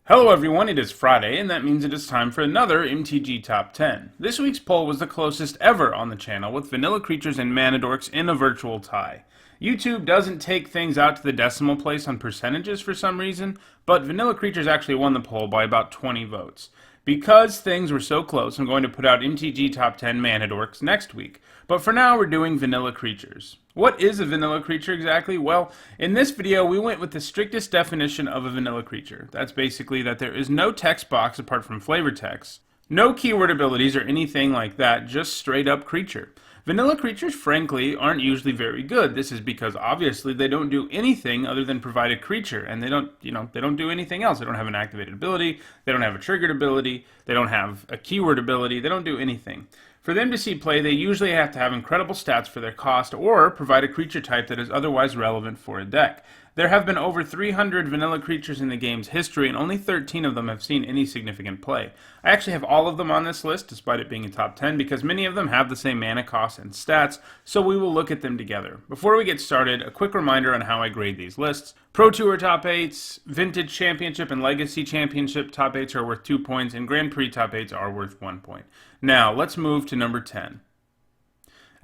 Hello everyone, it is Friday, and that means it is time for another MTG Top 10. This week's poll was the closest ever on the channel, with Vanilla Creatures and Mana Dorks in a virtual tie. YouTube doesn't take things out to the decimal place on percentages for some reason, but Vanilla Creatures actually won the poll by about 20 votes. Because things were so close, I'm going to put out MTG Top 10 Mana Dorks next week, but for now we're doing Vanilla Creatures. What is a vanilla creature exactly? Well, in this video we went with the strictest definition of a vanilla creature. That's basically that there is no text box apart from flavor text, no keyword abilities or anything like that, just straight up creature. Vanilla creatures, frankly, aren't usually very good. This is because obviously they don't do anything other than provide a creature, and they don't do anything else. They don't have an activated ability, they don't have a triggered ability, they don't have a keyword ability, they don't do anything. For them to see play, they usually have to have incredible stats for their cost or provide a creature type that is otherwise relevant for a deck. There have been over 300 vanilla creatures in the game's history, and only 13 of them have seen any significant play. I actually have all of them on this list, despite it being a top 10, because many of them have the same mana cost and stats, so we will look at them together. Before we get started, a quick reminder on how I grade these lists. Pro Tour top 8s, Vintage Championship and Legacy Championship top 8s are worth 2 points, and Grand Prix top 8s are worth 1 point. Now, let's move to number 10.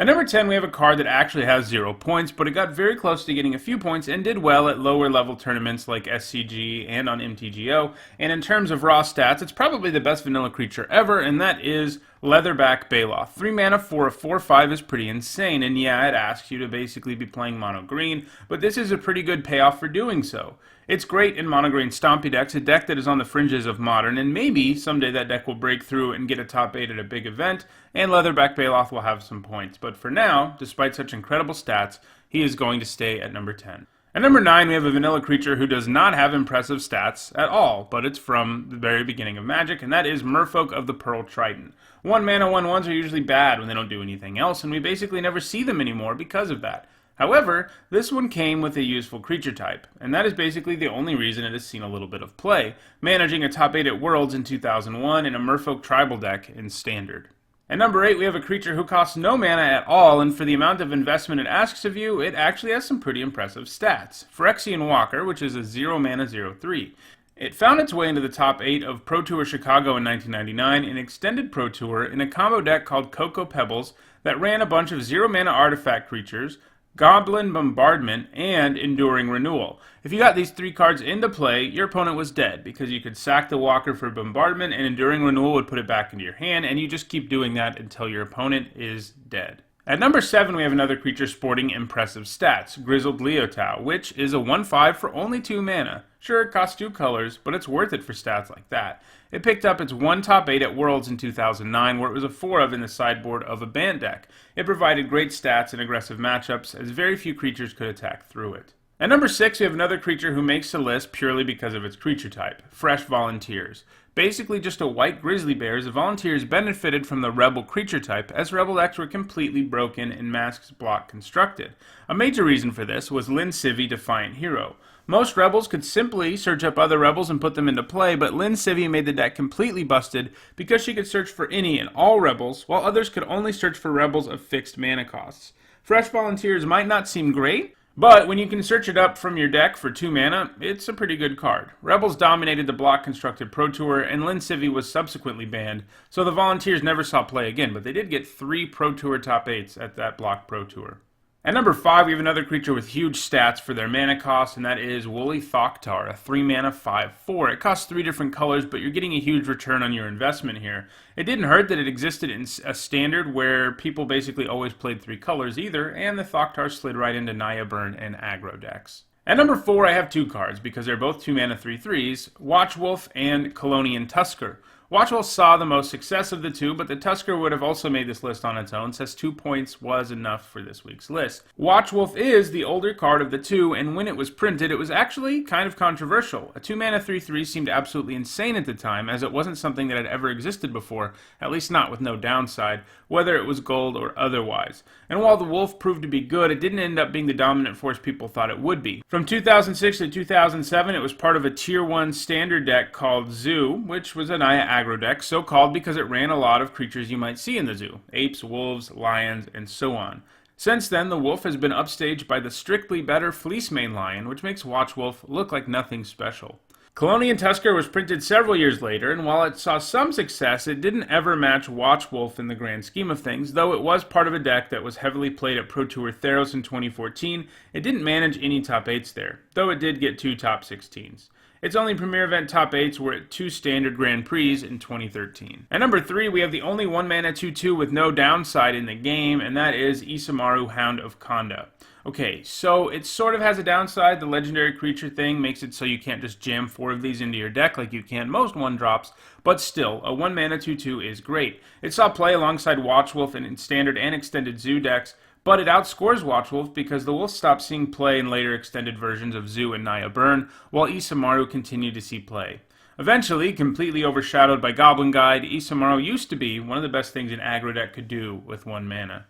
At number 10, we have a card that actually has 0 points, but it got very close to getting a few points and did well at lower level tournaments like SCG and on MTGO. And in terms of raw stats, it's probably the best vanilla creature ever, and that is Leatherback Baloth. 3 mana for a 4/5 is pretty insane, and yeah, it asks you to basically be playing mono green, but this is a pretty good payoff for doing so. It's great in mono green stompy decks, a deck that is on the fringes of modern, and maybe someday that deck will break through and get a top 8 at a big event, and Leatherback Baloth will have some points. But for now, despite such incredible stats, he is going to stay at number 10. At number 9, we have a vanilla creature who does not have impressive stats at all, but it's from the very beginning of Magic, and that is Merfolk of the Pearl Triton. 1 mana 1/1s are usually bad when they don't do anything else, and we basically never see them anymore because of that. However, this one came with a useful creature type, and that is basically the only reason it has seen a little bit of play, managing a top 8 at Worlds in 2001 in a Merfolk tribal deck in Standard. At number 8, we have a creature who costs no mana at all, and for the amount of investment it asks of you, it actually has some pretty impressive stats. Phyrexian Walker, which is a 0 mana 0/3. It found its way into the top 8 of Pro Tour Chicago in 1999 and Extended Pro Tour in a combo deck called Cocoa Pebbles that ran a bunch of 0 mana artifact creatures, Goblin Bombardment, and Enduring Renewal. If you got these 3 cards into play, your opponent was dead, because you could sack the Walker for Bombardment, and Enduring Renewal would put it back into your hand, and you just keep doing that until your opponent is dead. At number 7, we have another creature sporting impressive stats, Grizzled Leotau, which is a 1/5 for only 2 mana. Sure, it costs 2 colors, but it's worth it for stats like that. It picked up its 1 top 8 at Worlds in 2009, where it was a 4 of in the sideboard of a Bant deck. It provided great stats in aggressive matchups, as very few creatures could attack through it. At number 6, we have another creature who makes the list purely because of its creature type, Fresh Volunteers. Basically just a white grizzly bear, the Volunteers benefited from the Rebel creature type, as Rebel decks were completely broken and Masks block constructed. A major reason for this was Lin Civi Defiant Hero. Most Rebels could simply search up other Rebels and put them into play, but Lin Civi made the deck completely busted because she could search for any and all Rebels, while others could only search for Rebels of fixed mana costs. Fresh Volunteers might not seem great, but when you can search it up from your deck for 2 mana, it's a pretty good card. Rebels dominated the block constructed Pro Tour, and Lin Civi was subsequently banned, so the Volunteers never saw play again, but they did get 3 Pro Tour top 8s at that block Pro Tour. At number 5, we have another creature with huge stats for their mana cost, and that is Woolly Thoktar, a 3 mana 5/4. It costs 3 different colors, but you're getting a huge return on your investment here. It didn't hurt that it existed in a standard where people basically always played 3 colors either, and the Thoktar slid right into Naya Burn and aggro decks. At number 4, I have 2 cards, because they're both 2 mana 3/3s, Watchwolf and Colonian Tusker. Watchwolf saw the most success of the 2, but the Tusker would have also made this list on its own, since 2 points was enough for this week's list. Watchwolf is the older card of the 2, and when it was printed, it was actually kind of controversial. A 2 mana 3/3 seemed absolutely insane at the time, as it wasn't something that had ever existed before, at least not with no downside, whether it was gold or otherwise. And while the Wolf proved to be good, it didn't end up being the dominant force people thought it would be. From 2006 to 2007, it was part of a Tier 1 standard deck called Zoo, which was a Naya aggro deck, so called because it ran a lot of creatures you might see in the zoo: apes, wolves, lions, and so on. Since then, the wolf has been upstaged by the strictly better Fleecemane Lion, which makes Watchwolf look like nothing special. Colonian Tusker was printed several years later, and while it saw some success, it didn't ever match Watchwolf in the grand scheme of things. Though it was part of a deck that was heavily played at Pro Tour Theros in 2014, it didn't manage any top 8s there, though it did get 2 top 16s. Its only Premier Event top 8s were at 2 Standard Grand Prix in 2013. At number 3, we have the only 1-mana 2/2 with no downside in the game, and that is Isamaru, Hound of Khanda. Okay, so it sort of has a downside. The legendary creature thing makes it so you can't just jam 4 of these into your deck like you can most 1-drops, but still, a 1-mana 2/2 is great. It saw play alongside Watchwolf in standard and extended Zoo decks, but it outscores Watchwolf because the Wolves stopped seeing play in later extended versions of Zoo and Naya Burn, while Isamaru continued to see play. Eventually, completely overshadowed by Goblin Guide, Isamaru used to be one of the best things an aggro deck could do with 1 mana.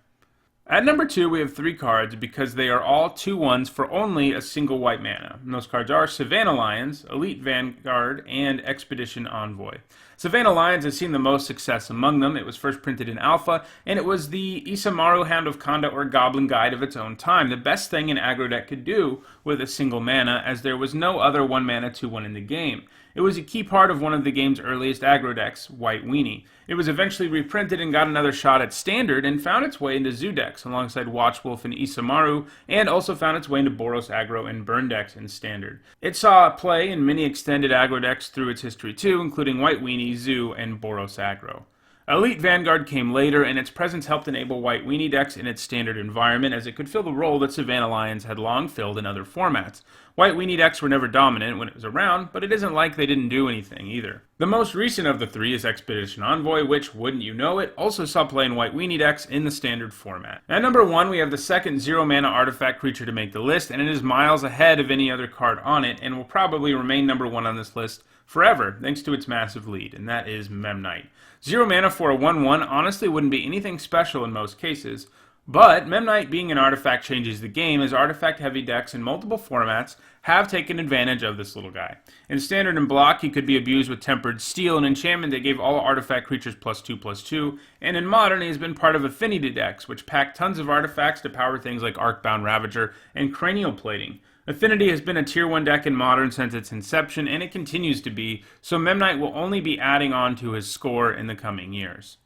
At number 2, we have 3 cards because they are all 2/1s for only a single white mana. And those cards are Savannah Lions, Elite Vanguard, and Expedition Envoy. Savannah Lions has seen the most success among them. It was first printed in Alpha, and it was the Isamaru, Hound of Khanda, or Goblin Guide of its own time. The best thing an aggro deck could do with a single mana, as there was no other 1-mana 2/1 in the game. It was a key part of one of the game's earliest aggro decks, White Weenie. It was eventually reprinted and got another shot at Standard and found its way into Zoo decks alongside Watchwolf and Isamaru, and also found its way into Boros aggro and Burn decks in Standard. It saw play in many extended aggro decks through its history too, including White Weenie, Zoo, and Boros aggro. Elite Vanguard came later, and its presence helped enable White Weenie decks in its standard environment, as it could fill the role that Savannah Lions had long filled in other formats. White Weenie decks were never dominant when it was around, but it isn't like they didn't do anything either. The most recent of the 3 is Expedition Envoy, which, wouldn't you know it, also saw play in White Weenie decks in the standard format. At number 1, we have the second 0-mana artifact creature to make the list, and it is miles ahead of any other card on it, and will probably remain number 1 on this list forever, thanks to its massive lead, and that is Memnite. 0 mana for a 1/1 honestly wouldn't be anything special in most cases, but Memnite being an artifact changes the game, as artifact-heavy decks in multiple formats have taken advantage of this little guy. In Standard and Block, he could be abused with Tempered Steel, an enchantment that gave all artifact creatures +2/+2, and in Modern, he has been part of Affinity decks, which pack tons of artifacts to power things like Arcbound Ravager and Cranial Plating. Affinity has been a Tier 1 deck in Modern since its inception, and it continues to be, so Memnite will only be adding on to his score in the coming years.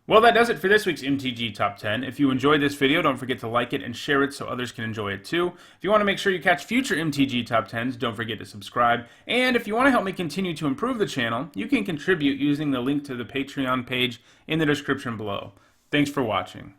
Well, that does it for this week's MTG Top 10. If you enjoyed this video, don't forget to like it and share it so others can enjoy it too. If you want to make sure you catch future MTG Top 10s, don't forget to subscribe. And if you want to help me continue to improve the channel, you can contribute using the link to the Patreon page in the description below. Thanks for watching.